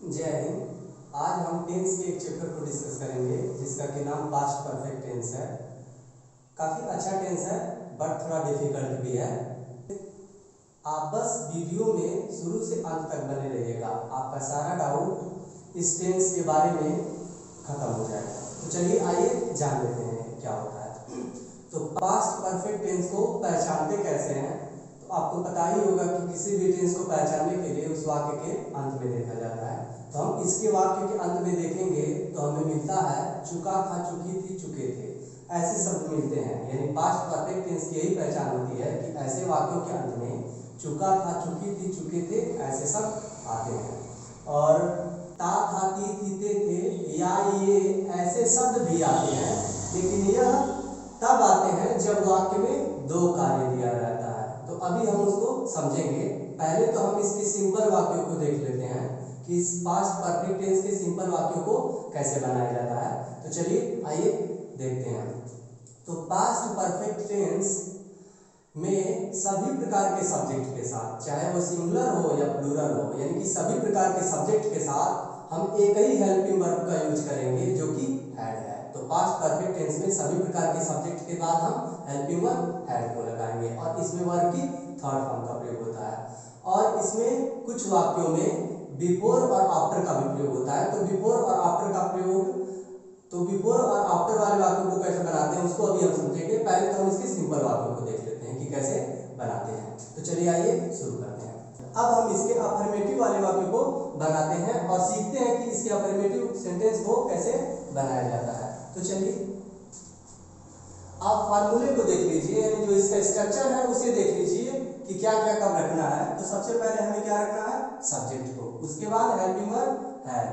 जय हिंद। आज हम टेंस के एक चैप्टर को डिस्कस करेंगे जिसका कि नाम पास्ट परफेक्ट टेंस है। काफ़ी अच्छा टेंस है बट थोड़ा डिफिकल्ट भी है। आप बस वीडियो में शुरू से अंत तक बने रहिएगा, आपका सारा डाउट इस टेंस के बारे में खत्म हो जाएगा। तो चलिए आइए जान लेते हैं क्या होता है। तो पास्ट परफेक्ट टेंस को पहचानते कैसे हैं, तो आपको पता ही होगा कि किसी भी टेंस को पहचानने के लिए उस वाक्य के अंत में देखा जाता है। तो हम इसके वाक्य के अंत में देखेंगे तो हमें मिलता है चुका, खा, चुकी थी, चुके थे, ऐसे शब्द मिलते हैं। यानी पास्ट परफेक्ट टेंस की यही पहचान होती है कि ऐसे वाक्यों के अंत में चुका, था, चुकी थी, चुके थे ऐसे शब्द आते हैं। और ता, था, ती, थे, या ये ऐसे शब्द भी आते हैं, लेकिन यह तब आते हैं जब वाक्य में दो कार्य दिया रहता है। तो अभी हम उसको समझेंगे। पहले तो हम इसके सिंपल वाक्यों को देख लेते हैं कि इस पास्ट परफेक्ट टेंस के सिंपल वाक्यों को कैसे बनाया जाता है। तो चलिए आइए देखते हैं। तो पास्ट परफेक्ट टेंस में सभी प्रकार के सब्जेक्ट के साथ, चाहे वो सिंगुलर हो या प्लूरल हो, यानी कि सभी प्रकार के सब्जेक्ट के साथ हम एक ही हेल्पिंग वर्ब का यूज करेंगे जो कि हैड है। तो पास्ट परफेक्ट टेंस में सभी प्रकार के सब्जेक्ट के बाद हम हेल्पिंग वर्ब हैड को लगाएंगे और इसमें वर्ब की थर्ड फॉर्म का प्रयोग होता है। और इसमें कुछ वाक्यों में बिफोर और आफ्टर का भी प्रयोग होता है। तो बिफोर और आफ्टर का प्रयोग, तो बिफोर और आफ्टर वाले वाक्यों को कैसे बनाते हैं उसको अभी हम समझेंगे। पहले तो हम इसके सिंपल वाक्यों को देख लेते हैं कि कैसे बनाते हैं। तो चलिए आइए शुरू करते हैं। अब हम इसके अफर्मेटिव वाले वाक्यों को बनाते हैं और सीखते हैं कि इसके अफर्मेटिव सेंटेंस को कैसे बनाया जाता है। तो चलिए आप फार्मूले को देख लीजिए, यानी जो इसका स्ट्रक्चर है उसे देख लीजिए कि क्या क्या कब रखना है। तो सबसे पहले हमें क्या रखना है, सब्जेक्ट को, उसके बाद हेल्पिंग वर्ब हैड,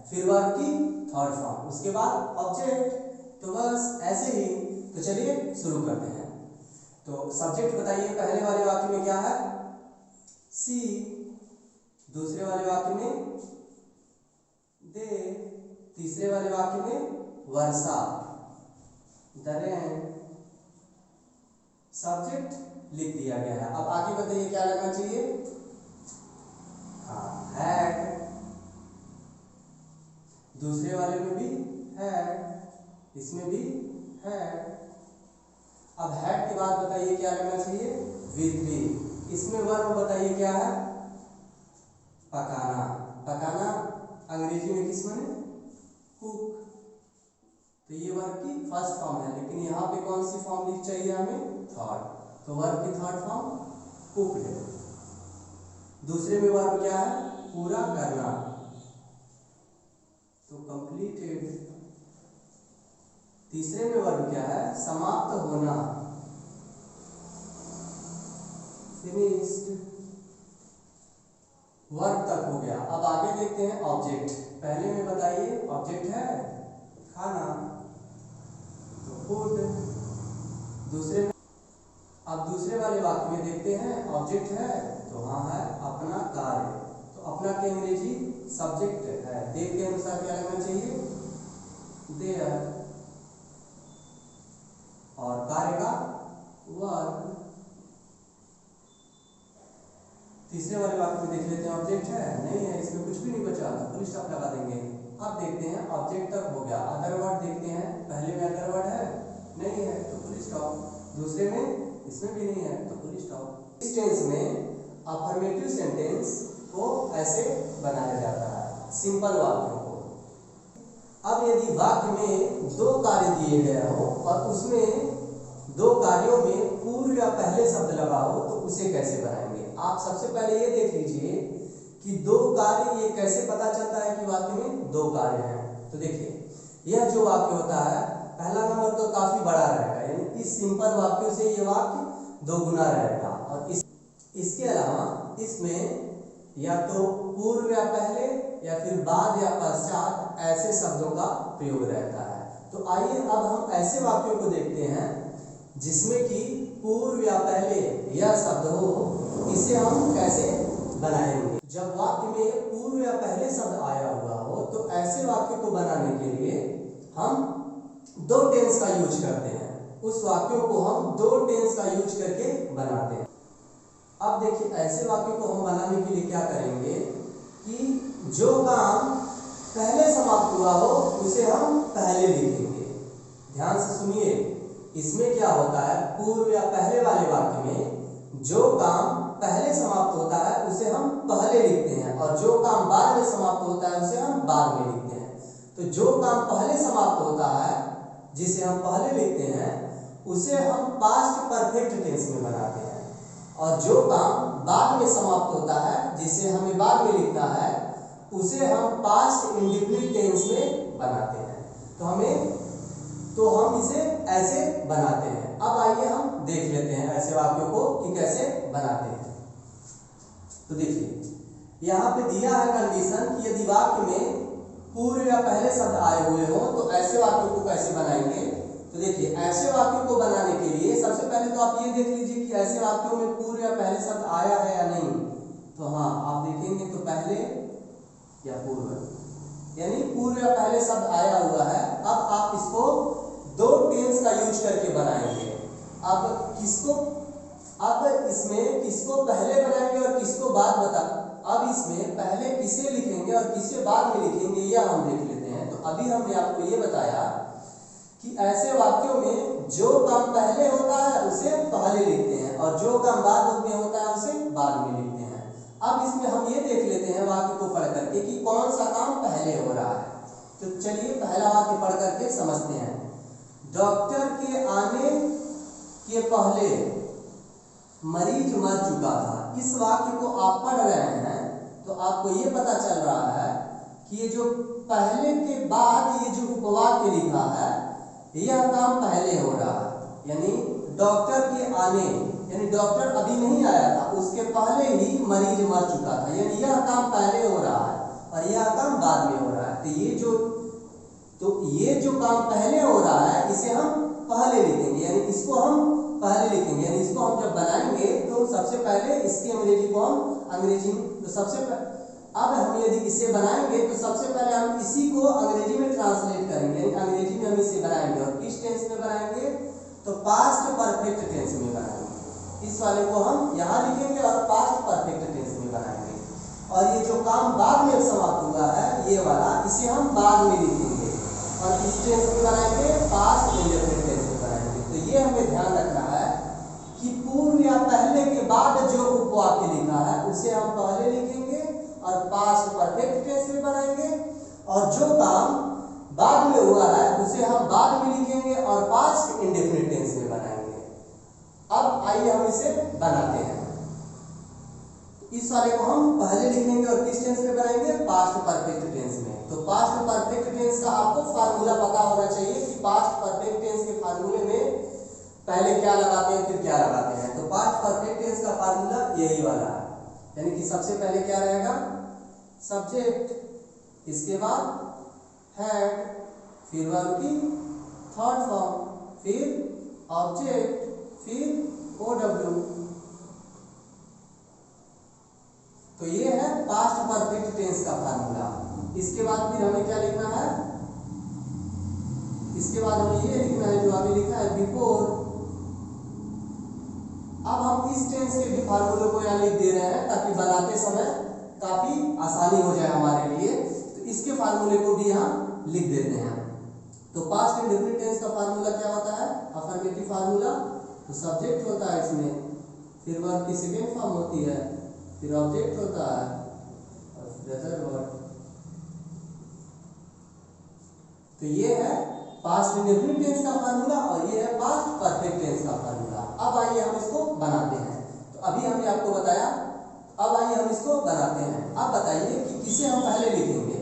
फिर वर्ब की थर्ड फॉर्म, उसके बाद ऑब्जेक्ट। तो बस ऐसे ही। तो चलिए शुरू करते हैं। तो सब्जेक्ट बताइए, पहले वाले वाक्य में क्या है, सी, दूसरे वाले वाक्य में दे, तीसरे वाले वाक्य में वर्षा, द रेन। सब्जेक्ट लिख दिया गया है। अब आगे बताइए क्या लगना चाहिए, हाँ हैड, दूसरे वाले में भी हैड, इसमें भी हैड। अब हैड के बाद बताइए क्या लगना चाहिए, विद भी। इसमें वर्ब बताइए क्या है, पकाना। पकाना अंग्रेजी में किस माने, कुक। तो ये वर्ब की फर्स्ट फॉर्म है, लेकिन यहाँ पे कौन सी फॉर्म लिख चाहिए हमें, थर्ड। तो वर्ब की थर्ड फॉर्म कुक्ड। दूसरे में वर्ब क्या है, पूरा करना, तो कंप्लीटेड। तीसरे में वर्ब क्या है, समाप्त होना, फिनिश्ड। वर्ब तक हो गया। अब आगे देखते हैं ऑब्जेक्ट। पहले में बताइए ऑब्जेक्ट है खाना, तो फूड। दूसरे में, अब दूसरे वाले वाक्य में देखते हैं ऑब्जेक्ट है, तो हाँ है अपना कार्य, तो अपना के अंग्रेजी सब्जेक्ट है। देख के अनुसार क्या लगना चाहिए, देयर, और कार्य का वर्क। तीसरे वाले वाक्य में देख लेते हैं ऑब्जेक्ट है, नहीं है, इसमें कुछ भी नहीं बचा, तो फुल स्टॉप लगा देंगे। अब देखते हैं ऑब्जेक्ट तक हो गया। अदर वर्ड देखते हैं, पहले में अदर वर्ड है, नहीं है, तो फुल स्टॉप। दूसरे में, इसमें भी नहीं है, तो फुल स्टॉप। इस टेंस में अफर्मेटिव सेंटेंस को ऐसे बनाया जाता है, सिंपल वाक्यों को। अब यदि वाक्य में दो कार्य दिए गए हो और उसमें दो कार्यों में पूर्व या पहले शब्द लगा हो, तो उसे कैसे बनाएंगे। आप सबसे पहले ये देख लीजिए कि दो कार्य, ये कैसे पता चलता है कि वाक्य में दो कार्य हैं। तो देखिए यह जो वाक्य होता है, पहला नंबर तो काफी बड़ा रहेगा, यानी इस सिंपल वाक्यों से ये वाक्य दो गुना रहेगा। और इसके अलावा इसमें या तो पूर्व या पहले या फिर बाद या पश्चात ऐसे शब्दों का प्रयोग रहता है। तो आइए अब हम ऐसे वाक्यों को देखते हैं जिसमें कि पूर्व या पहले यह शब्द हो, इसे हम कैसे बनाएंगे। जब वाक्य में पूर्व या पहले शब्द आया हुआ हो, तो ऐसे वाक्य को बनाने के लिए हम दो टेंस का यूज करते हैं। उस वाक्यों को हम दो टेंस का यूज करके बनाते हैं। अब देखिए ऐसे वाक्यों को हम बनाने के लिए क्या करेंगे कि जो काम पहले समाप्त हुआ हो उसे हम पहले लिखेंगे। ध्यान से सुनिए, इसमें क्या होता है, पूर्व या पहले वाले वाक्य में जो काम पहले समाप्त होता है उसे हम पहले लिखते हैं और जो काम बाद में समाप्त होता है उसे हम बाद में लिखते हैं। तो जो काम पहले समाप्त होता है जिसे हम पहले लिखते हैं उसे हम पास्ट परफेक्ट टेंस में बनाते हैं, और जो काम बाद में समाप्त होता है जिसे हमें बाद में लिखना है उसे हम पास्ट इंडेफिनिट टेंस में बनाते हैं। तो हम इसे ऐसे बनाते हैं। अब आइए हम देख लेते हैं ऐसे वाक्यों को कि कैसे बनाते हैं। तो देखिए, यहाँ पे दिया है कंडीशन कि यदि वाक्य में पूर्व या पहले शब्द आए हुए हो तो ऐसे वाक्यों को कैसे बनाएंगे। तो देखिए, ऐसे वाक्यों को बनाने के लिए सबसे पहले तो आप ये देख लीजिए कि ऐसे वाक्यों में पूर्व या पहले शब्द आया है या नहीं। तो हाँ, आप देखेंगे तो पहले या पूर्व, यानी पूर्व या पहले शब्द आया हुआ है। अब आप इसको दो टेंस का यूज करके बनाएंगे। अब इसमें किसको पहले बनाएंगे और किसको बाद बता। अब इसमें पहले किसे लिखेंगे और किसे बाद में लिखेंगे यह हम देख लेते हैं। तो अभी हमने आपको ये बताया कि ऐसे वाक्यों में जो काम पहले होता है उसे पहले लिखते हैं और जो काम बाद में होता है उसे बाद में लिखते हैं। अब इसमें हम ये देख लेते हैं वाक्य को पढ़ करके कि कौन सा काम पहले हो रहा है। तो चलिए पहला वाक्य पढ़ करके समझते हैं। डॉक्टर के आने के पहले मरीज मर चुका था। इस वाक्य को आप पढ़ रहे हैं तो आपको ये पता चल रहा है कि ये जो पहले के बाद ये जो उपवाक्य लिखा है यह काम पहले हो रहा है, यानी डॉक्टर के आने, यानी डॉक्टर अभी नहीं आया था, उसके पहले ही मरीज मर चुका था, यानी यह काम पहले हो रहा है और यह काम बाद में हो रहा है। तो ये जो काम पहले हो रहा है इसे हम पहले लिखेंगे, यानी इसको हम पहले लिखेंगे, यानी इसको हम जब बनाएंगे तो सबसे पहले इसकी अंग्रेजी को हम अंग्रेजी में अब हम यदि इसे बनाएंगे तो सबसे पहले हम इसी को अंग्रेजी में ट्रांसलेट करेंगे, यानी अंग्रेजी में हम इसे बनाएंगे और किस टेंस में बनाएंगे तो पास्ट परफेक्ट टेंस में बनाएंगे। इस वाले को हम यहाँ लिखेंगे और पास्ट परफेक्ट टेंस में बनाएंगे। और ये जो काम बाद में समाप्त हुआ है ये वाला, इसे हम बाद में लिखेंगे और किस टेंस में बनाएंगे, पास्ट इंडेफिनिट टेंस में बनाएंगे। तो ये हमें ध्यान रखना है कि पूर्व या पहले के बाद जो उपवाक्य लिखा है उसे हम पहले लिखेंगे और पास्ट परफेक्ट टेंस में बनाएंगे, और जो काम बाद में हुआ है उसे हम बाद में लिखेंगे और पास्ट इंडेफिनिट टेंस में बनाएंगे। अब आइए हम इसे बनाते हैं। इस वाले को हम पहले लिखेंगे और किस टेंस में बनाएंगे, पास्ट परफेक्ट टेंस में। तो पास्ट परफेक्ट टेंस का आपको फार्मूला पता होना चाहिए कि पास्ट परफेक्ट टेंस के फार्मूले में पहले क्या लगाते हैं फिर क्या लगाते हैं। तो पास्ट परफेक्ट टेंस का फार्मूला यही वाला है, यानी कि सबसे पहले क्या रहेगा, सब्जेक्ट, इसके बाद हेड, फिर वर्ब की थर्ड फॉर्म, फिर ऑब्जेक्ट, फिर OW। तो ये है पास्ट परफेक्ट टेंस का फार्मूला। इसके बाद फिर हमें क्या लिखना है, इसके बाद हमें ये लिखना है जो अभी लिखा है बिफोर। अब हम इस टेंस के भी फार्मूले को यहाँ लिख दे रहे हैं ताकि बनाते समय काफी आसानी हो जाए हमारे लिए। तो इसके फार्मूले को भी यहाँ लिख देते हैं। तो पास्ट इंडेफिनिट टेंस का फार्मूला क्या होता है, अफर्मेटिव फार्मूला। तो सब्जेक्ट होता है इसमें, फिर वर्ब की सेकेंड फॉर्म होती है, फिर ऑब्जेक्ट होता है और फिर अदर वर्ब। तो ये है पास्ट इंडेफिनिट टेंस का फार्मूला और ये है पास्ट परफेक्ट टेंस का फार्मूला। अब आइए हम इसको बनाते हैं। तो अभी हमने आपको बताया, अब आइए हम इसको बनाते हैं। अब बताइए कि किसे हम पहले लिखेंगे।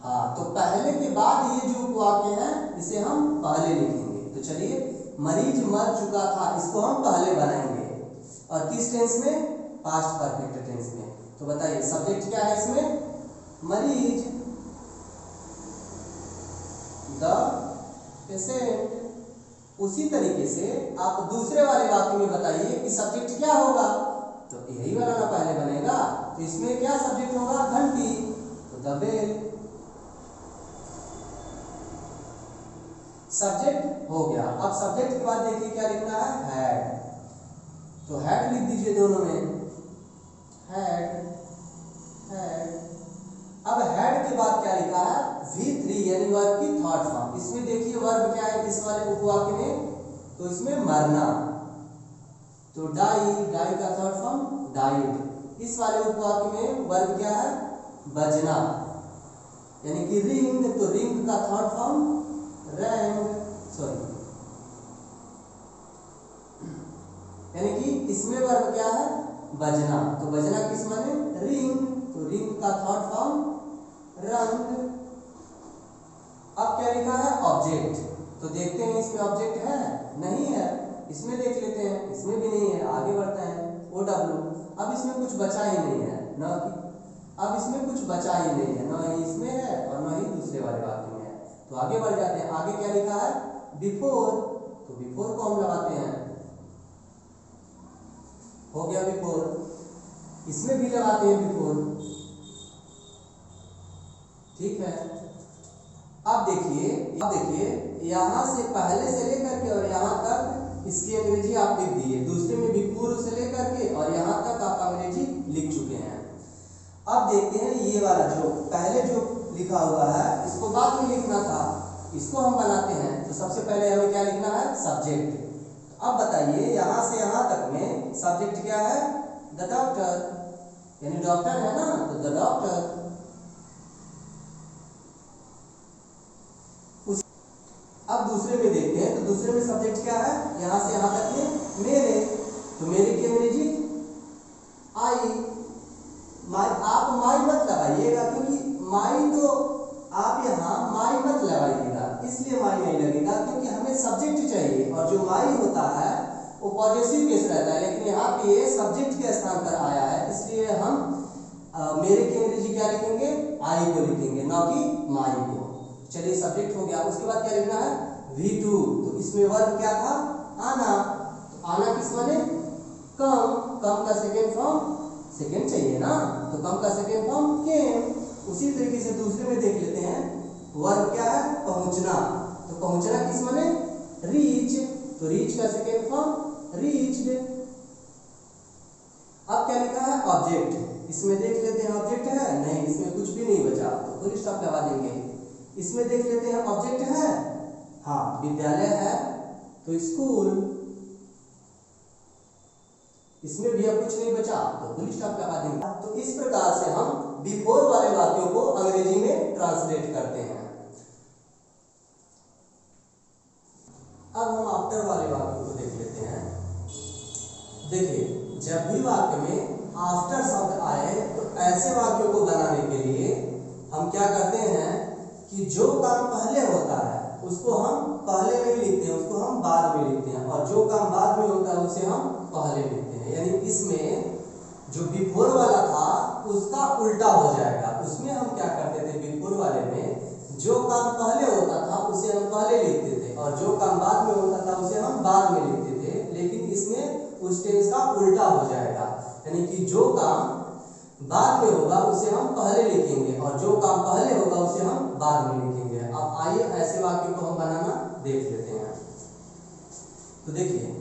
हाँ, तो पहले के बाद ये जो वाक्य है इसे हम पहले लिखेंगे। तो चलिए, मरीज मर चुका था, इसको हम पहले बनाएंगे और किस टेंस में, पास्ट परफेक्ट टेंस में। तो बताइए सब्जेक्ट क्या है इसमें, मरीज, द पेशेंट। उसी तरीके से आप दूसरे वाले वाक्य में बताइए कि सब्जेक्ट क्या होगा। तो यही वाला ना पहले बनेगा, तो इसमें क्या सब्जेक्ट होगा, घंटी, तो द बेल। सब्जेक्ट हो गया। अब सब्जेक्ट के बाद देखिए क्या लिखना है, हेड। तो हेड लिख दीजिए दोनों में, हेड, हेड, अब हेड के बाद क्या लिखा है, V3 यानी वर्ब की थर्ड फॉर्म। इसमें देखिए वर्ब क्या है इस वाले उपवाक्य में, तो इसमें मरना, तो डाई, डाई का थर्ड फॉर्म डाइड। इस वाले उपवाक्य में वर्ब क्या है, बजना, यानी कि रिंग, तो रिंग का थर्ड फॉर्म रैंग, सॉरी, यानी कि इसमें वर्ब क्या है, बजना, तो बजना किस माने, रिंग, तो रिंग का थर्ड फॉर्म रंग। अब क्या लिखा है, ऑब्जेक्ट, तो देखते हैं इसमें ऑब्जेक्ट है, नहीं है, इसमें देख लेते हैं, इसमें भी नहीं है, आगे बढ़ते हैं, OW। अब इसमें कुछ बचा ही नहीं है ना, अब इसमें कुछ बचा ही नहीं है, ना ही इसमें है और ना ही दूसरे वाले वाक्य में है, तो आगे बढ़ जाते हैं। आगे क्या लिखा है, बिफोर, तो बिफोर को हम लगाते हैं, हो गया बिफोर, इसमें भी लगाते हैं बिफोर, ठीक है। अब देखिए यहां से पहले से लेकर के और यहां तक इसकी अंग्रेजी आप लिख दिए, दूसरे में बिफोर से लेकर के और यहां तक आप अंग्रेजी लिख चुके हैं। अब देखते हैं ये वाला जो पहले जो लिखा हुआ है, इसको बाद में लिखना था, इसको हम बनाते हैं। तो सबसे पहले हमें क्या लिखना है, सब्जेक्ट। अब बताइए यहां से यहां तक में सब्जेक्ट क्या है, द डॉक्टर, यानी डॉक्टर है ना, तो द डॉक्टर। अब दूसरे में देखते हैं, तो दूसरे में सब्जेक्ट क्या है, यहां से यहां तक में मेरे, तो मेरे की अंग्रेजी आई, माई, आप माई मत लगाइएगा, क्योंकि माई तो आप यहाँ माई मत लगाइएगा, इसलिए माई नहीं लगेगा, क्योंकि हमें सब्जेक्ट चाहिए, और जो माई होता है वो पॉजेसिव केस रहता है, लेकिन यहाँ पे ये सब्जेक्ट के स्थान पर आया है, इसलिए हम मेरे की अंग्रेजी क्या लिखेंगे, आई को लिखेंगे, ना कि माई को। चलिए सब्जेक्ट हो गया। उसके बाद क्या लिखना है, V2, तो इसमें वर्ब क्या था, आना, तो आना किस माने, कम, कम का सेकेंड फॉर्म, सेकेंड चाहिए ना, तो कम का सेकेंड फॉर्म केम। उसी तरीके से दूसरे में देख लेते हैं, वर्ब क्या है, पहुंचना, तो पहुंचना किस माने, रीच, तो रीच का सेकेंड फॉर्म रीच्ड। अब क्या लिखा है, ऑब्जेक्ट, इसमें देख लेते हैं ऑब्जेक्ट है, नहीं, इसमें कुछ भी नहीं बचा, तो फुल स्टॉप लगा देंगे। इसमें देख लेते हैं ऑब्जेक्ट है, हाँ, विद्यालय है, तो स्कूल, इसमें भी अब कुछ नहीं बचा, तो फुल स्टॉप लगा देंगे। तो इस प्रकार से हम बिफोर वाले वाक्यों को अंग्रेजी में ट्रांसलेट करते हैं। अब हम आफ्टर वाले वाक्यों को देख लेते हैं। देखिए जब भी वाक्य में आफ्टर शब्द आए, तो ऐसे वाक्यों को बनाने के लिए हम क्या करते हैं कि जो काम पहले होता है उसको हम पहले नहीं लिखते हैं, उसको हम बाद में लिखते हैं, और जो काम बाद में होता है उसे हम पहले लिखते हैं। यानी इसमें जो बिफोर वाला था उसका उल्टा हो जाएगा। उसमें हम क्या करते थे, बिफोर वाले में जो काम पहले होता था उसे हम पहले लिखते थे, और जो काम बाद में होता था उसे हम बाद में लिखते थे। लेकिन इसमें उस टेंस का उल्टा हो जाएगा, यानी कि जो काम बाद में होगा उसे हम पहले लिखेंगे, और जो काम पहले होगा उसे हम बाद में लिखेंगे। अब आइए ऐसे वाक्य को हम बनाना देख लेते हैं। तो देखिए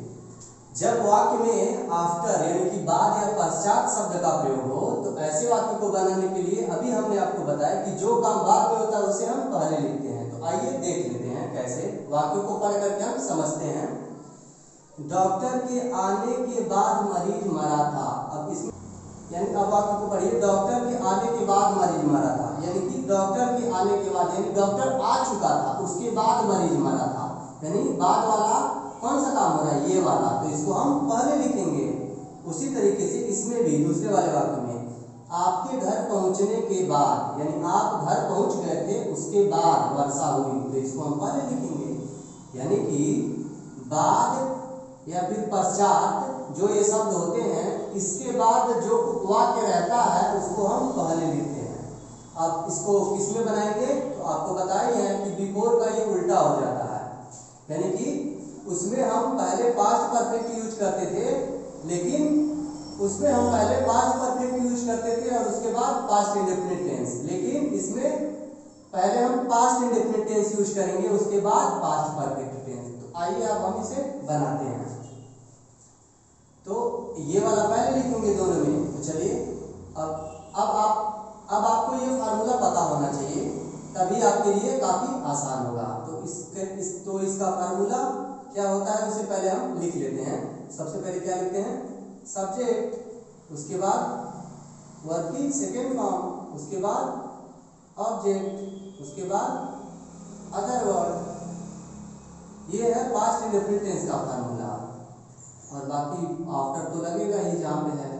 जब वाक्य में आफ्टर यानी कि बाद या पश्चात शब्द का प्रयोग हो, तो ऐसे वाक्य को बनाने के लिए अभी हमने आपको बताया कि जो काम बाद में होता है उसे हम पहले लिखते हैं। तो आइए देख लेते हैं कैसे, वाक्य को पढ़ करके हम समझते हैं। डॉक्टर के आने के बाद मरीज मरा था। अब इसमें यानी अब वाक्य को पढ़िए, डॉक्टर के आने के बाद मरीज मरा था, यानी कि डॉक्टर के आने के बाद, यानी डॉक्टर आ चुका था उसके बाद मरीज मरा था, यानी बाद वाला कौन सा काम हो रहा है, ये वाला, तो इसको हम पहले लिखेंगे। उसी तरीके से इसमें भी दूसरे वाले वाक्य में आपके घर पहुंचने के बाद, यानी आप घर पहुंच गए थे उसके बाद वर्षा हुई, तो इसको हम पहले लिखेंगे। यानी कि बाद या फिर पश्चात जो ये शब्द होते हैं, इसके बाद जो उपवाक्य रहता है उसको हम पहले लिखते हैं। अब इसको किसमें बनाएंगे, तो आपको बताया है कि बिफोर का ये उल्टा हो जाता है, यानी कि उसमें हम पहले पास्ट परफेक्ट यूज करते थे, लेकिन उसमें हम पहले पास्ट परफेक्ट यूज करते थे और उसके बाद पास्ट इंडेफिनिट टेंस, लेकिन इसमें पहले हम पास्ट इंडेफिनिट टेंस यूज करेंगे उसके बाद पास्ट परफेक्ट टेंस। तो आइए अब हम इसे बनाते हैं। तो ये वाला पहले लिखेंगे दोनों में, तो चलिए अब आपको ये फार्मूला तभी आपके लिए काफी आसान होगा। तो इसका फार्मूला क्या होता है उससे पहले हम लिख लेते हैं। सबसे पहले क्या लिखते हैं, सब्जेक्ट, उसके बाद वर्ब की सेकेंड फॉर्म, उसके बाद ऑब्जेक्ट, उसके बाद अदर वर्ड। ये है पास्ट इंडेफिनिट टेंस का फार्मूला। और बाकी आफ्टर तो लगेगा ही जहाँ पे है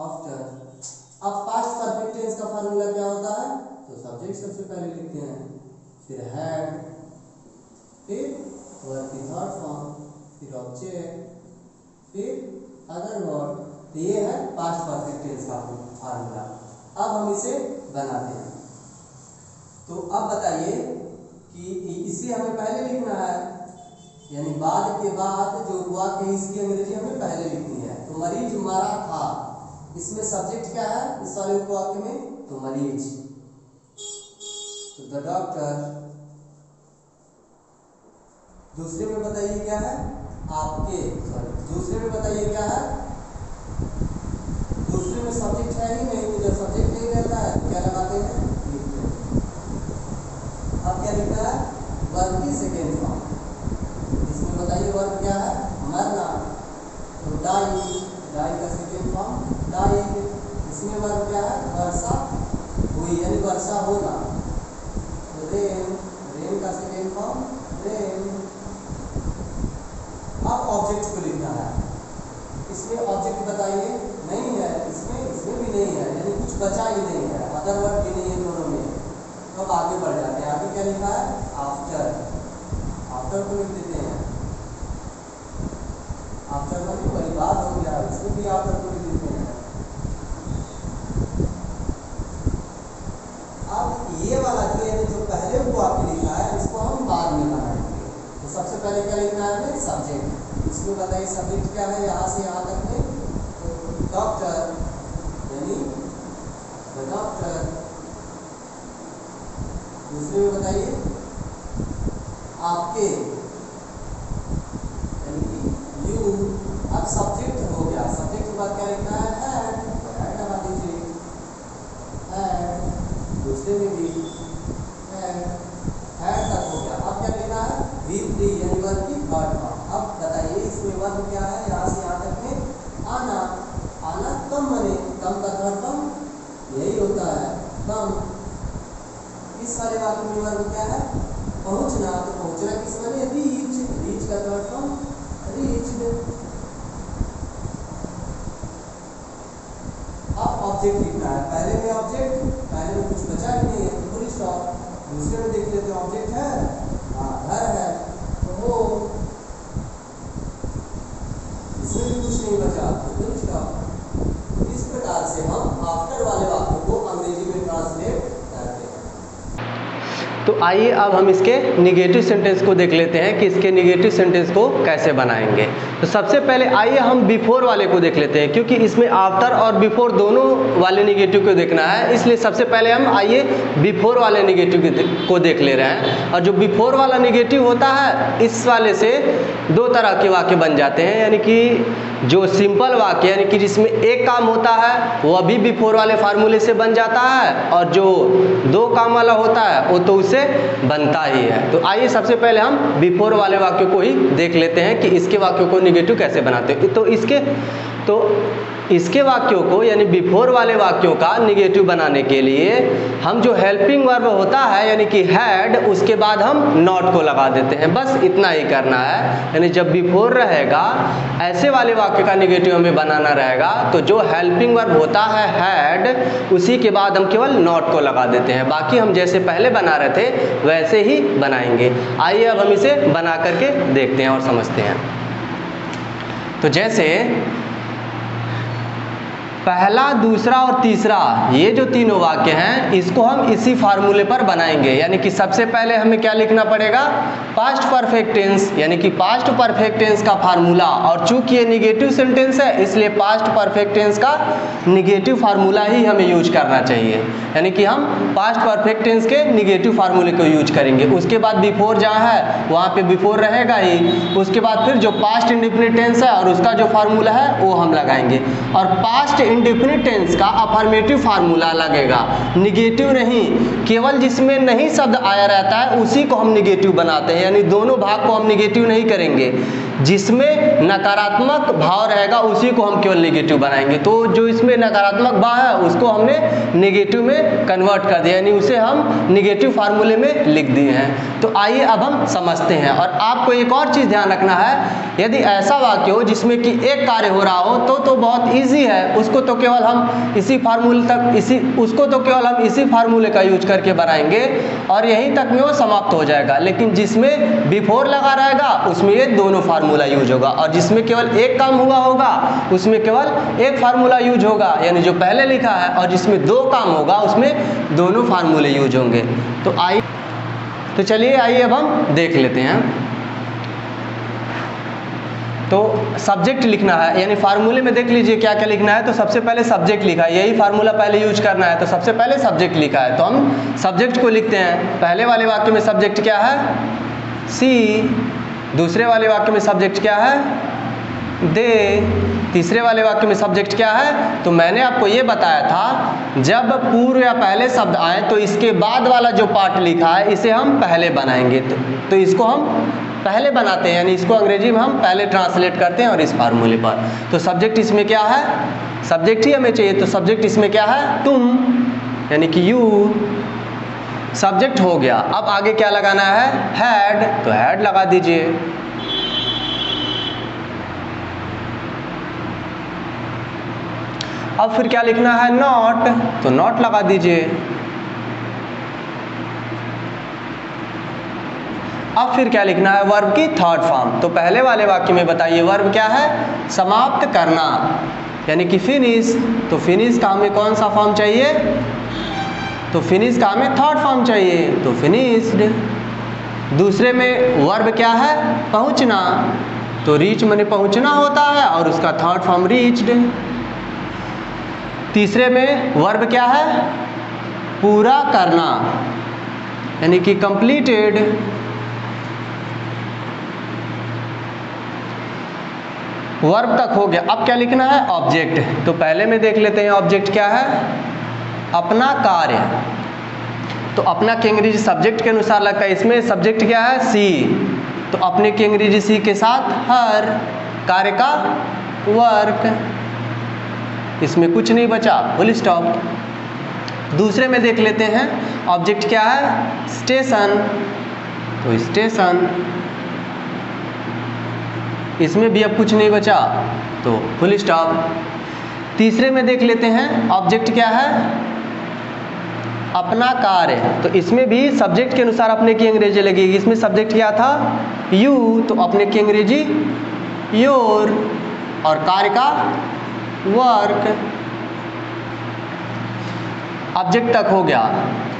आफ्टर। अब पास्ट परफेक्ट टेंस का फार्मूला क्या होता है, तो सब्जेक्ट सबसे पहले लिखते हैं, फिर हैड, फिर वर्ब की थर्ड फॉर्म, फिर ऑब्जेक्ट, फिर अदर वर्ड। तो ये है पास्ट परफेक्ट टेंस का फार्मूला। अब हम इसे बनाते हैं। तो अब बताइए कि इसे हमें पहले लिखना है, यानी बाद के बाद जो वाक्य है इसकी अंग्रेजी हमें पहले लिखनी है। तो मरीज मरा था, इसमें सब्जेक्ट क्या है इस वाले वाक्य में, तो मरीज। तो द डॉक्टर। दूसरे में बताइए क्या है, आपके, दूसरे में बताइए क्या है, दूसरे में सब्जेक्ट है ही नहीं, तो जब सब्जेक्ट नहीं रहता है क्या लगाते हैं, लिखते हैं। अब क्या लिखना है, वर्ब की सेकेंड फॉर्म। इसमें बताइए वर्ब क्या है, मरना, तो डाई, डाई का सेकेंड फॉर्म डाइड। इसमें वर्ब क्या है, वर्षा हुई, यानी वर्षा होना, तो रेन, रेन का सेकेंड फॉर्म रेन। अब ऑब्जेक्ट को लिखना है। इसमें ऑब्जेक्ट बताइए, नहीं है, इसमें भी नहीं है, यानी कुछ बचा ही नहीं है, अदर वर्ड भी नहीं है दोनों में। तो अब आगे बढ़ जाते हैं। आगे क्या लिखा है, आफ्टर, आफ्टर को लिख देते हैं। आफ्टर में भी वही बात हो गया, इसमें भी आफ्टर को लिख देते हैं। अब ये वाला जो पहले को आपने लिखा है इसको हम बाद में बनाएंगे। तो सबसे पहले क्या लिखना है हमें, सब्जेक्ट। इसमें बताइए सब्जेक्ट क्या है, यहाँ से यहाँ तक में, तो डॉक्टर, यानी द डॉक्टर। दूसरे में बताइए आपके, यानी कि यू। अब सब्जेक्ट हो गया, सब्जेक्ट के बाद क्या लिखना है, हैड, हैड लगा दीजिए, हैड। दूसरे में भी हैड, हैड तक हो गया। अब क्या लिखना है, वीकली, यानी वर्ब की थर्ड फॉर्म। अब बताइए इसमें वर्ब क्या है, यहाँ से यहाँ तक में आना, आना कम बने, कम का थर्ड फॉर्म यही होता है, कम। इस वाले वाक्य में वर्ब क्या है, पहुंचना, तो पहुंचना किस बने, रीच, रीच का थर्ड फॉर्म रीच्ड। अब ऑब्जेक्ट लिखना है, पहले में ऑब्जेक्ट, पहले में कुछ बचा ही नहीं है, फुल स्टॉप। दूसरे में देख लेते हैं, ऑब्जेक्ट है, हाँ घर है, तो वो, इसमें भी कुछ नहीं बचा, तो फुल स्टॉप। इस प्रकार से हम आफ्टर वाले वाक्यों को अंग्रेजी में ट्रांसलेट करते हैं। तो आइए अब हम इसके निगेटिव सेंटेंस को देख लेते हैं कि इसके निगेटिव सेंटेंस को कैसे बनाएंगे। तो सबसे पहले आइए हम बिफोर वाले को देख लेते हैं, क्योंकि इसमें आफ्टर और बिफोर दोनों वाले निगेटिव को देखना है, इसलिए सबसे पहले हम आइए बिफोर वाले निगेटिव को देख ले रहे हैं। और जो बिफोर वाला निगेटिव होता है, इस वाले से दो तरह के वाक्य बन जाते हैं, यानी कि जो सिंपल वाक्य, यानी कि जिसमें एक काम होता है वो अभी बिफोर वाले फार्मूले से बन जाता है, और जो दो काम वाला होता है वो तो उससे बनता ही है। तो आइए सबसे पहले हम बिफोर वाले वाक्यों को ही देख लेते हैं कि इसके वाक्यों को निगेटिव कैसे बनाते हैं। तो इसके वाक्यों को, यानी बिफोर वाले वाक्यों का निगेटिव बनाने के लिए हम जो हेल्पिंग वर्ब होता है, यानी कि हैड, उसके बाद हम नॉट को लगा देते हैं, बस इतना ही करना है। यानी जब बिफोर रहेगा, ऐसे वाले वाक्य का निगेटिव हमें बनाना रहेगा, तो जो हेल्पिंग वर्ब होता है हैड, उसी के बाद हम केवल नॉट को लगा देते हैं। बाकी हम जैसे पहले बना रहे थे वैसे ही बनाएंगे। आइए अब हम इसे बना करके देखते हैं और समझते हैं। तो जैसे पहला, दूसरा और तीसरा, ये जो तीनों वाक्य हैं, इसको हम इसी फार्मूले पर बनाएंगे। यानी कि सबसे पहले हमें क्या लिखना पड़ेगा, पास्ट परफेक्ट टेंस, यानी कि पास्ट परफेक्ट टेंस का फार्मूला। और चूंकि ये निगेटिव सेंटेंस है, इसलिए पास्ट परफेक्ट टेंस का निगेटिव फार्मूला ही हमें यूज करना चाहिए। यानी कि हम पास्ट परफेक्ट टेंस के निगेटिव फार्मूले को यूज करेंगे। उसके बाद बिफोर जहाँ है वहाँ पे बिफोर रहेगा ही। उसके बाद फिर जो पास्ट इंडेफिनिट टेंस है और उसका जो फार्मूला है वो हम लगाएंगे। और पास्ट इंडेफिनिट टेंस का अफर्मेटिव फार्मूला लगेगा, निगेटिव नहीं। केवल जिसमें नहीं शब्द आया रहता है उसी को हम निगेटिव बनाते हैं, यानी दोनों भाग को हम निगेटिव नहीं करेंगे। जिसमें नकारात्मक भाव रहेगा उसी को हम केवल निगेटिव बनाएंगे। तो जो इसमें नकारात्मक भाव है उसको हमने निगेटिव में कन्वर्ट कर दिया, यानी उसे हम निगेटिव फार्मूले में लिख दिए हैं। तो आइए अब हम समझते हैं। और आपको एक और चीज़ ध्यान रखना है, यदि ऐसा वाक्य हो जिसमें कि एक कार्य हो रहा हो तो बहुत ईजी है, उसको तो केवल हम इसी फार्मूले का यूज करके बनाएंगे और यहीं तक में वो समाप्त हो जाएगा। लेकिन जिसमें बिफोर लगा रहेगा उसमें ये दोनों फार्मूला यूज होगा, और जिसमें केवल एक काम हुआ होगा उसमें केवल एक फार्मूला यूज होगा, यानी जो पहले लिखा है, और जिसमें दो काम होगा उसमें दोनों फार्मूले यूज होंगे। तो चलिए आइए अब हम देख लेते हैं। तो सब्जेक्ट लिखना है, यानी फार्मूले में देख लीजिए क्या क्या लिखना है। तो सबसे पहले सब्जेक्ट लिखा है, यही फार्मूला पहले यूज करना है, तो सबसे पहले सब्जेक्ट लिखा है। तो हम सब्जेक्ट को लिखते हैं। पहले वाले वाक्य में सब्जेक्ट क्या है? सी। दूसरे वाले वाक्य में सब्जेक्ट क्या है? दे। तीसरे वाले वाक्य में सब्जेक्ट क्या है? तो मैंने आपको ये बताया था, जब पूर्व या पहले शब्द आए तो इसके बाद वाला जो पार्ट लिखा है इसे हम पहले बनाएंगे। तो इसको हम पहले बनाते हैं, यानी इसको अंग्रेजी में हम पहले ट्रांसलेट करते हैं और इस फार्मूले पर। तो सब्जेक्ट इसमें क्या है? सब्जेक्ट ही हमें चाहिए, तो सब्जेक्ट इसमें क्या है? तुम, यानी कि यू। सब्जेक्ट हो गया। अब आगे क्या लगाना है? हैड, तो हैड लगा दीजिए। अब फिर क्या लिखना है? नॉट, तो नॉट लगा दीजिए। अब फिर क्या लिखना है? वर्ब की थर्ड फॉर्म। तो पहले वाले वाक्य में बताइए वर्ब क्या है? समाप्त करना, यानी कि फिनिश। तो फिनिश का हमें कौन सा फॉर्म चाहिए? तो फिनिश का हमें थर्ड फॉर्म चाहिए, तो फिनिश्ड। दूसरे में वर्ब क्या है? पहुंचना, तो रीच माने पहुंचना होता है और उसका थर्ड फॉर्म रीच्ड। तीसरे में वर्ब क्या है? पूरा करना, यानी कि कंप्लीटेड। वर्ब तक हो गया। अब क्या लिखना है? ऑब्जेक्ट। तो पहले में देख लेते हैं ऑब्जेक्ट क्या है? अपना कार्य। तो अपना की अंग्रेजी सब्जेक्ट के अनुसार लगता है, इसमें सब्जेक्ट क्या है? सी। तो अपने की अंग्रेजी सी के साथ हर, कार्य का वर्क, इसमें कुछ नहीं बचा, फुल स्टॉप। दूसरे में देख लेते हैं ऑब्जेक्ट क्या है? स्टेशन। तो स्टेशन, इसमें भी अब कुछ नहीं बचा, तो फुल स्टॉप। तीसरे में देख लेते हैं ऑब्जेक्ट क्या है? अपना कार्य। तो इसमें भी सब्जेक्ट के अनुसार अपने की अंग्रेजी लगेगी। इसमें सब्जेक्ट क्या था? यू, तो अपने की अंग्रेजी योर, और कार्य का वर्क। ऑब्जेक्ट तक हो गया।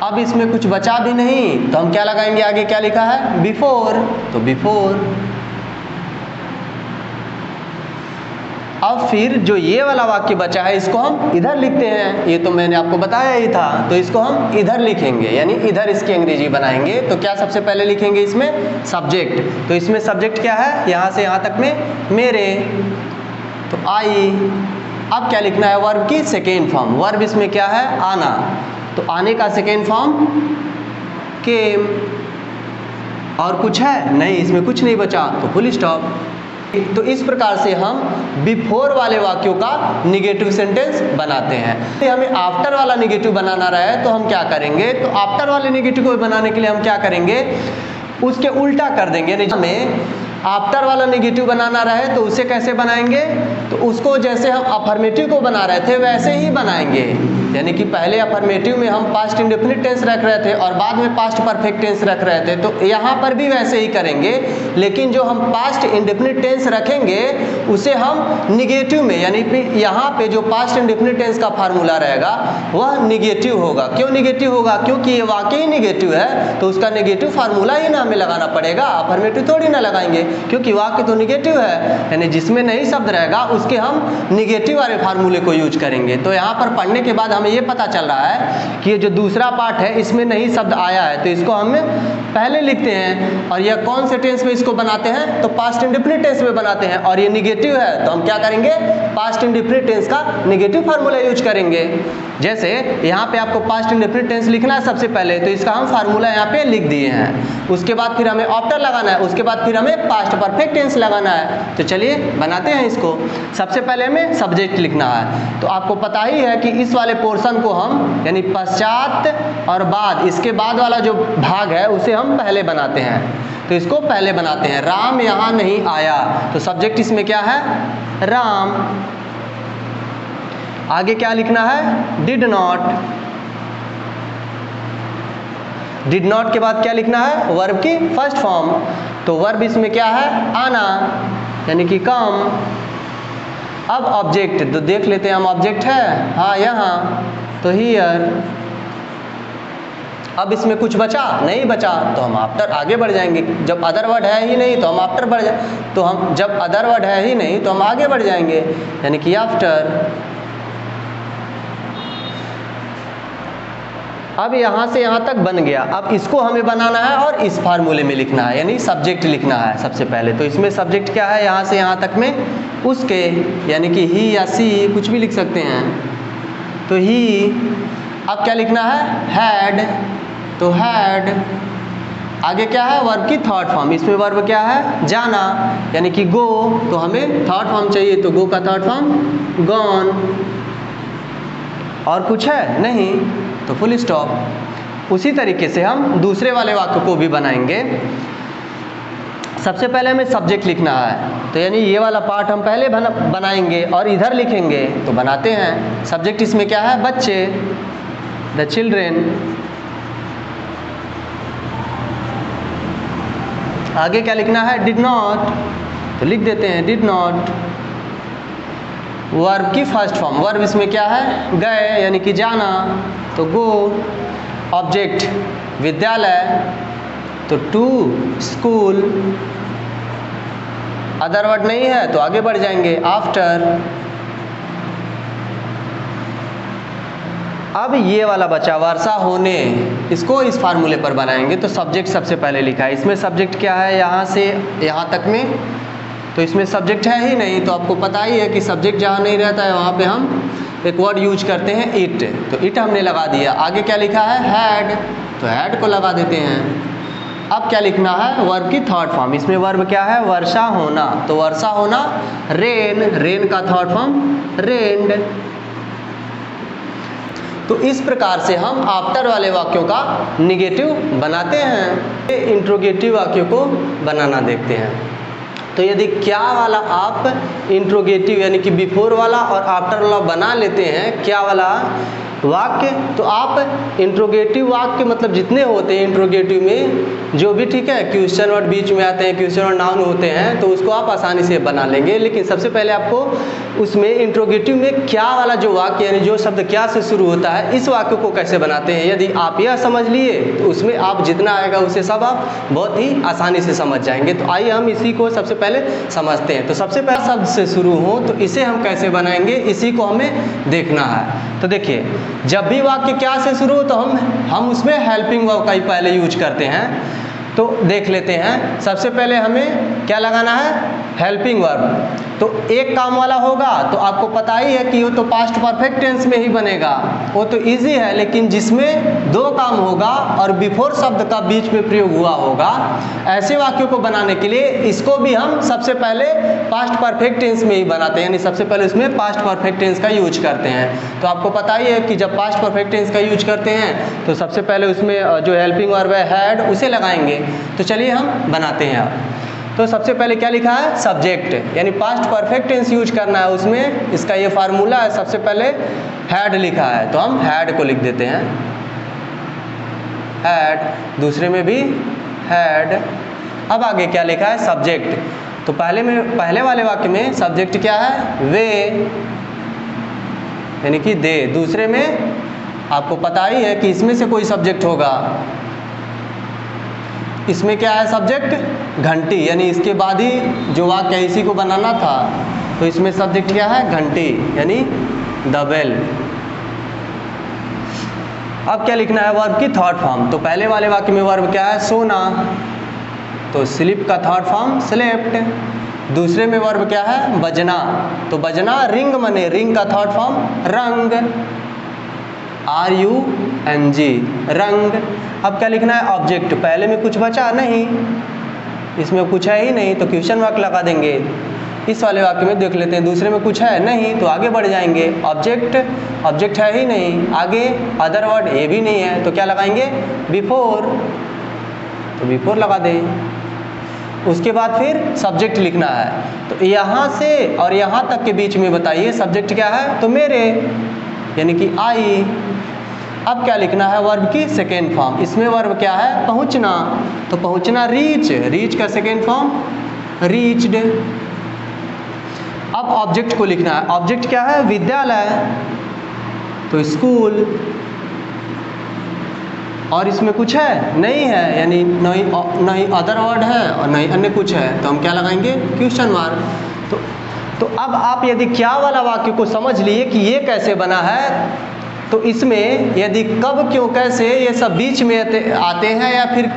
अब इसमें कुछ बचा भी नहीं, तो हम क्या लगाएंगे? आगे क्या लिखा है? बिफोर, तो बिफोर। अब फिर जो ये वाला वाक्य बचा है इसको हम इधर लिखते हैं। ये तो मैंने आपको बताया ही था, तो इसको हम इधर लिखेंगे, यानी इधर इसकी अंग्रेजी बनाएंगे। तो क्या सबसे पहले लिखेंगे इसमें? सब्जेक्ट। तो इसमें सब्जेक्ट क्या है? यहाँ से यहाँ तक में मेरे, तो आई। अब क्या लिखना है? वर्ब की सेकेंड फॉर्म। वर्ब इसमें क्या है? आना, तो आने का सेकेंड फॉर्म केम। और कुछ है? नहीं, इसमें कुछ नहीं बचा, तो फुल स्टॉप। तो इस प्रकार से हम बिफोर वाले वाक्यों का निगेटिव सेंटेंस बनाते हैं। यदि हमें आफ्टर वाला निगेटिव बनाना रहे तो हम क्या करेंगे? तो आफ्टर वाले निगेटिव को बनाने के लिए हम क्या करेंगे? उसके उल्टा कर देंगे। हमें आफ्टर वाला निगेटिव बनाना रहे तो उसे कैसे बनाएंगे? तो उसको जैसे हम अफर्मेटिव को बना रहे थे वैसे ही बनाएंगे, यानी कि पहले अफर्मेटिव में हम पास्ट इंडेफिनिट टेंस रख रहे थे और बाद में पास्ट परफेक्ट टेंस रख रहे थे, तो यहाँ पर भी वैसे ही करेंगे। लेकिन जो हम पास्ट इंडेफिनिट टेंस रखेंगे उसे हम निगेटिव में, यानी यहाँ पे जो पास्ट इंडेफिनिट टेंस का फार्मूला रहेगा वह निगेटिव होगा। क्यों निगेटिव होगा? क्योंकि ये वाकई निगेटिव है, तो उसका निगेटिव फार्मूला ही ना हमें लगाना पड़ेगा, अफर्मेटिव थोड़ी ना लगाएंगे, क्योंकि वाक्य तो निगेटिव है, यानी जिसमें नहीं शब्द रहेगा उसके हम निगेटिव वाले फार्मूले को यूज करेंगे। तो यहाँ पर पढ़ने के बाद हमें हमें ये पता चल रहा है कि ये जो दूसरा पार्ट है इसमें नहीं शब्द आया है, तो इसको हम पहले लिखते हैं। और यह कौन से टेंस में इसको बनाते हैं, तो पास्ट इंडेफिनिट टेंस में बनाते हैं। और ये निगेटिव है तो हम क्या करेंगे, पास्ट इंडेफिनिट टेंस का निगेटिव फार्मूला यूज करेंगे। जैसे यहाँ पे आपको पास्ट इंडेफिनिट टेंस लिखना है सबसे पहले, तो इसका हम फार्मूला यहाँ पे लिख दिए हैं। उसके बाद फिर हमें आफ्टर लगाना है, उसके बाद फिर हमें पास्ट परफेक्ट टेंस लगाना है। तो चलिए बनाते हैं इसको। सबसे पहले हमें सब्जेक्ट लिखना है। तो आपको पता ही है कि इस वाले पोर्शन को हम यानी पश्चात और बाद, इसके बाद वाला जो भाग है उसे हम पहले बनाते हैं। तो इसको पहले बनाते हैं। राम यहाँ नहीं आया, तो सब्जेक्ट इसमें क्या है, राम। आगे क्या लिखना है, डिड नॉट। डिड नॉट के बाद क्या लिखना है, वर्ब की फर्स्ट फॉर्म। तो वर्ब इसमें क्या है, आना यानी कि कम। अब ऑब्जेक्ट तो देख लेते हैं हम, ऑब्जेक्ट है हाँ यहाँ, तो हियर। अब इसमें कुछ बचा नहीं बचा, तो हम आफ्टर आगे बढ़ जाएंगे। जब अदर वर्ड है ही नहीं तो हम आफ्टर बढ़ जाए, तो हम जब अदर वर्ड है ही नहीं तो हम आगे बढ़ जाएंगे यानी कि आफ्टर। अब यहाँ से यहाँ तक बन गया। अब इसको हमें बनाना है और इस फार्मूले में लिखना है, यानी सब्जेक्ट लिखना है सबसे पहले। तो इसमें सब्जेक्ट क्या है, यहाँ से यहाँ तक में उसके, यानी कि ही या सी कुछ भी लिख सकते हैं। तो ही। अब क्या लिखना है, हैड। तो हैड। आगे क्या है, वर्ब की थर्ड फॉर्म। इसमें वर्ब क्या है, जाना यानी कि गो। तो हमें थर्ड फॉर्म चाहिए, तो गो का थर्ड फॉर्म गॉन। और कुछ है नहीं, तो फुल स्टॉप। उसी तरीके से हम दूसरे वाले वाक्य को भी बनाएंगे। सबसे पहले हमें सब्जेक्ट लिखना है, तो यानी ये वाला पार्ट हम पहले बनाएंगे और इधर लिखेंगे। तो बनाते हैं। सब्जेक्ट इसमें क्या है, बच्चे, द चिल्ड्रेन। आगे क्या लिखना है, डिड नॉट। तो लिख देते हैं डिड नॉट। वर्ब की फर्स्ट फॉर्म। वर्ब इसमें क्या है, गए यानी कि जाना, तो गो। ऑब्जेक्ट विद्यालय, तो टू स्कूल। अदर वर्ड नहीं है तो आगे बढ़ जाएंगे आफ्टर। अब ये वाला बचा वर्षा होने, इसको इस फार्मूले पर बनाएंगे। तो सब्जेक्ट सबसे पहले लिखा है। इसमें सब्जेक्ट क्या है, यहाँ से यहाँ तक में, तो इसमें सब्जेक्ट है ही नहीं। तो आपको पता ही है कि सब्जेक्ट जहाँ नहीं रहता है वहाँ पे हम एक वर्ड यूज करते हैं, इट। तो इट हमने लगा दिया। आगे क्या लिखा है, हैड, तो हैड को लगा देते हैं। अब क्या लिखना है, वर्ब की थर्ड फॉर्म। इसमें वर्ब क्या है, वर्षा होना, तो वर्षा होना रेन। रेन का थर्ड फॉर्म रेन्ड। तो इस प्रकार से हम आफ्टर वाले वाक्यों का निगेटिव बनाते हैं। इंट्रोगेटिव वाक्यों को बनाना देखते हैं। तो यदि क्या वाला आप इंट्रोगेटिव यानी कि बिफोर वाला और आफ्टर वाला बना लेते हैं, क्या वाला वाक्य, तो आप इंट्रोगेटिव वाक्य मतलब जितने होते हैं इंट्रोगेटिव में जो भी, ठीक है, क्वेश्चन वर्ड बीच में आते हैं, क्वेश्चन और नाउन होते हैं, तो उसको आप आसानी से बना लेंगे। लेकिन सबसे पहले आपको उसमें इंट्रोगेटिव में क्या वाला जो वाक्य यानी जो शब्द क्या से शुरू होता है, इस वाक्य को कैसे बनाते हैं, यदि आप यह समझ लिए तो उसमें आप जितना आएगा उसे सब आप बहुत ही आसानी से समझ जाएंगे। तो आइए हम इसी को सबसे पहले समझते हैं। तो सबसे पहले शब्द से शुरू हो तो इसे हम कैसे बनाएंगे, इसी को हमें देखना है। तो देखिए, जब भी वाक्य क्या से शुरू हो तो हम उसमें हेल्पिंग वर्ब का ही पहले यूज करते हैं। तो देख लेते हैं। सबसे पहले हमें क्या लगाना है, हेल्पिंग वर्ब। तो एक काम वाला होगा तो आपको पता ही है कि वो तो पास्ट परफेक्ट टेंस में ही बनेगा, वो तो इजी है। लेकिन जिसमें दो काम होगा और बिफोर शब्द का बीच में प्रयोग हुआ होगा, ऐसे वाक्यों को बनाने के लिए इसको भी हम सबसे पहले पास्ट परफेक्ट टेंस में ही बनाते हैं, यानी सबसे पहले उसमें पास्ट परफेक्ट टेंस का यूज करते हैं। तो आपको पता ही है कि जब पास्ट परफेक्ट टेंस का यूज करते हैं तो सबसे पहले उसमें जो हेल्पिंग वर्ब है हैड, उसे लगाएंगे। तो चलिए हम बनाते हैं। तो सबसे पहले क्या लिखा है, सब्जेक्ट, यानी पास्ट परफेक्ट टेंस यूज करना है उसमें। इसका ये फार्मूला है, सबसे पहले हैड लिखा है तो हम हैड को लिख देते हैं, हैड। दूसरे में भी हैड। अब आगे क्या लिखा है, सब्जेक्ट। तो पहले वाले वाक्य में सब्जेक्ट क्या है, वे, यानी कि दे। दूसरे में आपको पता ही है कि इसमें से कोई सब्जेक्ट होगा। इसमें क्या है सब्जेक्ट, घंटी, यानी इसके बाद ही जो वाक्य है इसी को बनाना था। तो इसमें सब्जेक्ट क्या है, घंटी, यानी द बेल। अब क्या लिखना है वर्ब की थर्ड फॉर्म। तो पहले वाले वाक्य में वर्ब क्या है सोना, तो स्लीप का थर्ड फॉर्म स्लेप्ट। दूसरे में वर्ब क्या है बजना, तो बजना रिंग मने, रिंग का थर्ड फॉर्म रंग, RUNG रंग। अब क्या लिखना है ऑब्जेक्ट, पहले में कुछ बचा नहीं, इसमें कुछ है ही नहीं तो क्वेश्चन मार्क लगा देंगे। इस वाले वाक्य में देख लेते हैं, दूसरे में कुछ है नहीं तो आगे बढ़ जाएंगे, ऑब्जेक्ट ऑब्जेक्ट है ही नहीं, आगे अदर वर्ड ए भी नहीं है तो क्या लगाएंगे बिफोर, तो बिफोर लगा दें। उसके बाद फिर सब्जेक्ट लिखना है, तो यहाँ से और यहाँ तक के बीच में बताइए सब्जेक्ट क्या है, तो मेरे यानी कि आई। अब क्या लिखना है वर्ब की सेकेंड फॉर्म, इसमें वर्ब क्या है पहुँचना, तो पहुँचना रीच, रीच का सेकेंड फॉर्म रीच्ड। अब ऑब्जेक्ट को लिखना है, ऑब्जेक्ट क्या है विद्यालय, तो स्कूल, और इसमें कुछ है नहीं है यानी नहीं अदर वर्ड है और नहीं अन्य कुछ है तो हम क्या लगाएंगे क्वेश्चन मार्क। तो अब आप यदि क्या वाला वाक्य को समझ लिए कि ये कैसे बना है, तो इसमें यदि कब क्यों कैसे ये सब बीच में आते हैं या फिर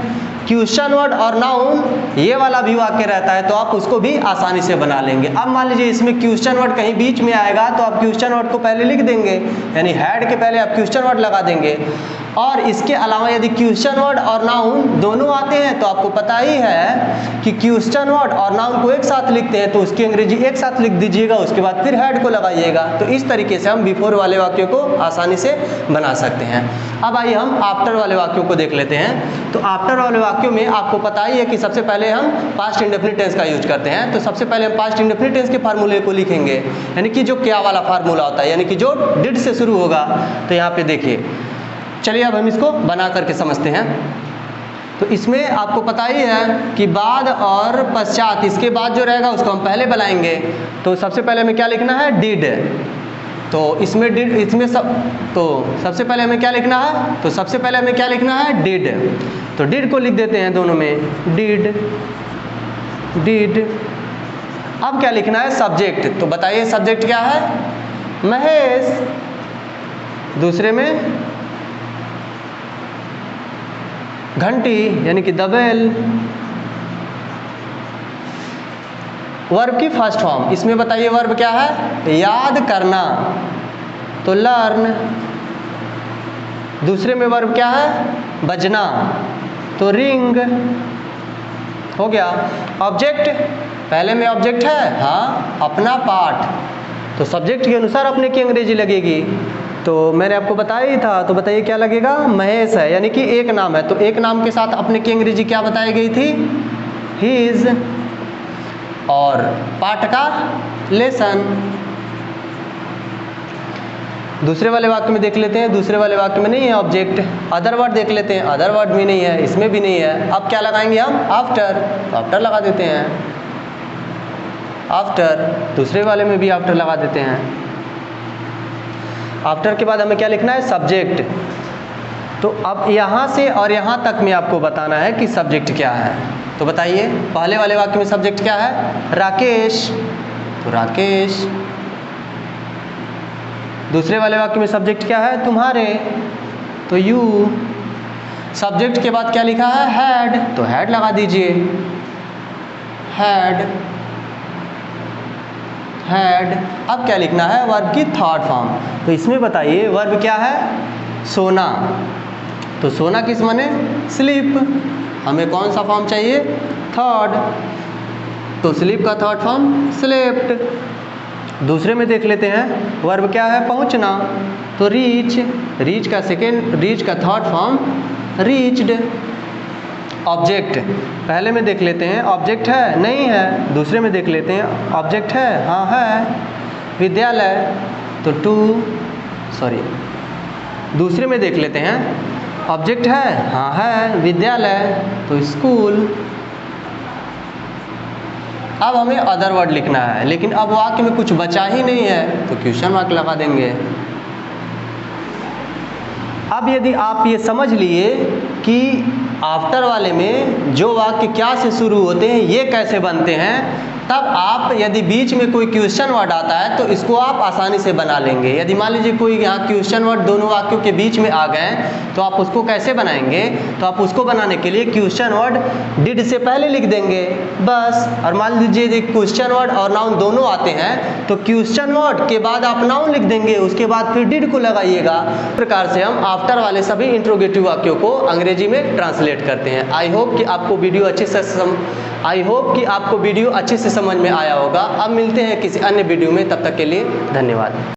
क्वेश्चन वर्ड और नाउन ये वाला भी वाक्य रहता है तो आप उसको भी आसानी से बना लेंगे। अब मान लीजिए इसमें क्वेश्चन वर्ड कहीं बीच में आएगा तो आप क्वेश्चन वर्ड को पहले लिख देंगे, यानी हेड के पहले आप क्वेश्चन वर्ड लगा देंगे। और इसके अलावा यदि क्वेश्चन वर्ड और नाउन दोनों आते हैं तो आपको पता ही है कि क्वेश्चन वर्ड और नाउन को एक साथ लिखते हैं तो उसकी अंग्रेजी एक साथ लिख दीजिएगा, उसके बाद फिर हेड को लगाइएगा। तो इस तरीके से हम बिफोर वाले वाक्यों को आसानी से बना सकते हैं। अब आइए हम आफ्टर वाले वाक्यों को देख लेते हैं। तो आफ्टर वाले वाक्यों में आपको पता ही है कि सबसे पहले हम पास्ट इंडेफिनिट टेंस का यूज करते हैं। तो सबसे पहले हम पास्ट इंडेफिनिट टेंस के फार्मूले को लिखेंगे, यानी कि जो क्या वाला फार्मूला होता है, यानी कि जो डिड से शुरू होगा। तो यहाँ पे देखिए, चलिए अब हम इसको बना करके समझते हैं। तो इसमें आपको पता ही है कि बाद और पश्चात, इसके बाद जो रहेगा उसको हम पहले बनाएंगे। तो सबसे पहले हमें क्या लिखना है डिड, तो इसमें डिड, इसमें सब, तो सबसे पहले हमें क्या लिखना है, तो सबसे पहले हमें क्या लिखना है डिड, तो डिड को लिख देते हैं दोनों में डिड डिड। अब क्या लिखना है सब्जेक्ट, तो बताइए सब्जेक्ट क्या है महेश, दूसरे में घंटी यानी कि द बेल। वर्ब की फर्स्ट फॉर्म, इसमें बताइए वर्ब क्या है याद करना, तो लर्न। दूसरे में वर्ब क्या है बजना, तो रिंग। हो गया। ऑब्जेक्ट, पहले में ऑब्जेक्ट है हाँ अपना पाठ, तो सब्जेक्ट के अनुसार अपने की अंग्रेजी लगेगी। तो मैंने आपको बताया ही था, तो बताइए क्या लगेगा महेश है, यानी कि एक नाम है, तो एक नाम के साथ अपने की अंग्रेजी क्या बताई गई थी हिज, और पाठ का लेसन। दूसरे वाले वाक्य में देख लेते हैं, दूसरे वाले वाक्य में नहीं है ऑब्जेक्ट, अदर वर्ड देख लेते हैं, अदर वर्ड भी नहीं है, इसमें भी नहीं है। अब क्या लगाएंगे हम आफ्टर, तो आफ्टर लगा देते हैं आफ्टर, दूसरे वाले में भी आफ्टर लगा देते हैं। आफ्टर के बाद हमें क्या लिखना है सब्जेक्ट। तो अब यहाँ से और यहाँ तक में आपको बताना है कि सब्जेक्ट क्या है। तो बताइए पहले वाले वाक्य में सब्जेक्ट क्या है राकेश, तो राकेश। दूसरे वाले वाक्य में सब्जेक्ट क्या है तुम्हारे, तो यू। सब्जेक्ट के बाद क्या लिखा है हैड, तो हैड लगा दीजिए हैड हैड। अब क्या लिखना है वर्ब की थर्ड फॉर्म, तो इसमें बताइए वर्ब क्या है सोना, तो सोना किस माने स्लीप, हमें कौन सा फॉर्म चाहिए थर्ड, तो स्लीप का थर्ड फॉर्म स्लेप्ट। दूसरे में देख लेते हैं वर्ब क्या है पहुंचना, तो रीच, रीच का सेकेंड, रीच का थर्ड फॉर्म रीच्ड। ऑब्जेक्ट, पहले में देख लेते हैं ऑब्जेक्ट है नहीं है, दूसरे में देख लेते हैं ऑब्जेक्ट है हाँ है, विद्यालय, तो दूसरे में देख लेते हैं ऑब्जेक्ट है हाँ है, विद्यालय, तो स्कूल। अब हमें अदर वर्ड लिखना है, लेकिन अब वाक्य में कुछ बचा ही नहीं है, तो क्वेश्चन मार्क लगा देंगे। अब यदि आप ये समझ लिए कि आफ्टर वाले में जो वाक्य क्या से शुरू होते हैं ये कैसे बनते हैं, तब आप यदि बीच में कोई क्वेश्चन वर्ड आता है तो इसको आप आसानी से बना लेंगे। यदि मान लीजिए कोई यहाँ क्वेश्चन वर्ड दोनों वाक्यों के बीच में आ गए तो आप उसको कैसे बनाएंगे, तो आप उसको बनाने के लिए क्वेश्चन वर्ड डिड से पहले लिख देंगे बस। और मान लीजिए यदि क्वेश्चन वर्ड और नाउन दोनों आते हैं तो क्वेश्चन वर्ड के बाद आप नाउन लिख देंगे, उसके बाद फिर डिड को लगाइएगा। इस प्रकार से हम आफ्टर वाले सभी इंट्रोगेटिव वाक्यों को अंग्रेजी में ट्रांसलेट करते हैं। आई होप कि आपको वीडियो अच्छे से समझ में आया होगा। अब मिलते हैं किसी अन्य वीडियो में, तब तक के लिए धन्यवाद।